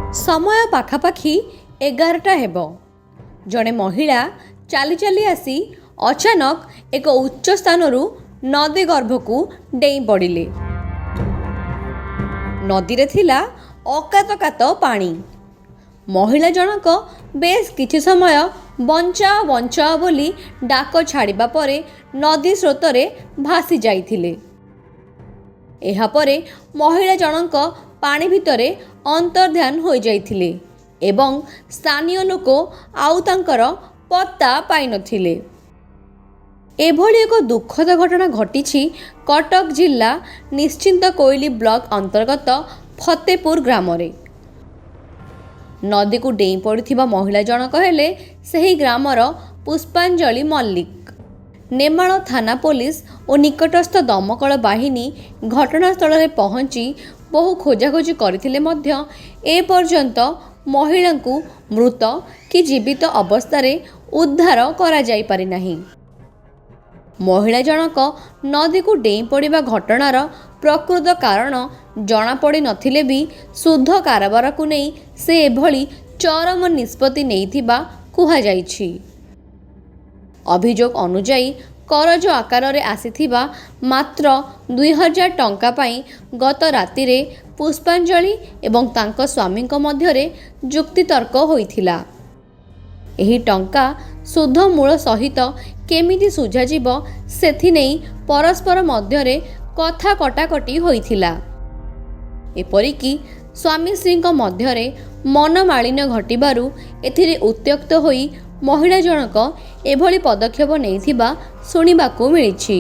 समय पाखापाखि 11टा हेब। जड़े महिला चाली चाली आसी अचानक एक उच्च स्थानरू नदी गर्भकू डेई पड़िले। नदी रे थिला अकातकात पानी। महिला जनक बेस किछि समय बंचाओ बंचाओ बोली डाक छाड़िबा परे नदी स्रोतरे भासी जाइथिले। एहा परे महिला जनक पानी भितरे अंतर्ध्यान हो जाइथिले एवं स्थानीय लोक आउ तांकर पत्ता पाई नथिले। एभली एक दुखद घटना घटिछि कटक जिला निश्चिंत कोइली ब्लॉक अंतर्गत फतेपुर ग्राम रे। नदी को डेई पड़िथिबा महिला जनक हेले सही ग्रामर पुष्पांजलि मल्लिक। नेमाळ थाना पुलिस और निकटस्थ दमकल बाहिनी घटनास्थल में पहुंची बहु खोजाखोजी करथिले मध्य ए पर्यंत महिला को मृत कि जीवित अवस्था रे उद्धार करा जाई पारि नाही। महिला जनक नदी को डेई पड़िबा घटनार प्रकृत कारण जना पड़ी नथिले भी शुद्ध कारबार को नहीं से एभली चरम निष्पत्ति नेइथिबा कुहा जाइछि। अभियोग अनुजाई करज आकार रे आसीथिबा मात्र 2000 टंका पाई गत राति रे पुष्पांजलि एवं तांको स्वामी मध्यरे जुक्तितर्क होइथिला। एही टंका शुद्ध मूल सहित केमिति सुझाजिब सेथि नेई परस्पर मध्यरे कथा कटाकटी होइथिला। एपरिकी स्वामी श्री मध्यरे मनमालिन्य घटिबारु एथिरे उत्त्यक्त होई महिला जनक एभली पदक्षेप नेइथिबा सुनिबाकू मिलिछि।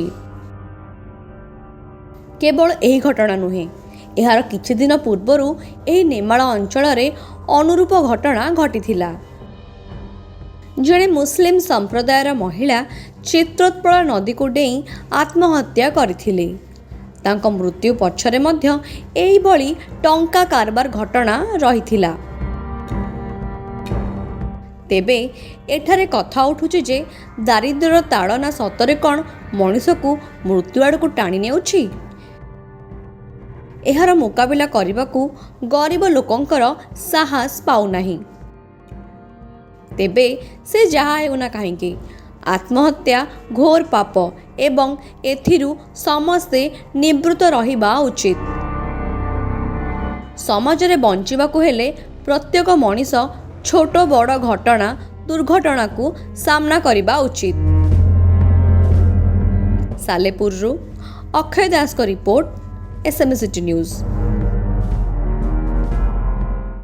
केवल एही घटना नुहे, एहार किछि दिन पूर्वरु एही नेमाळ अंचल रे अनुरूप घटना घटिथिला। जड़े मुस्लिम संप्रदायर महिला चित्रोत्पल नदी को डेई आत्महत्या करथिले। तांको मृत्यु पछरे मध्य एही भली टंका कारबार घटना रहिथिला। तेबे एठारे कथा उठुछि जे दारिद्र्यर ताड़ना सतरे कौन मनुष्य को मृत्यु आड़ को टाणी नेउछि। एहार मुकाबिला करबाकू गरीब लोकंकर साहस पाउ नाही। तेबे से जहा हेउना काहेकि आत्महत्या घोर पाप एवं एथिरु समस्ते निवृत्त रहिबा उचित। समाज रे बंचिबाकू हेले प्रत्येक मनीष छोट बड़ घटना दुर्घटना को सामना करिबा उचित। सालेपुर अक्षय दास को रिपोर्ट, एसएमएस सिटी न्यूज़।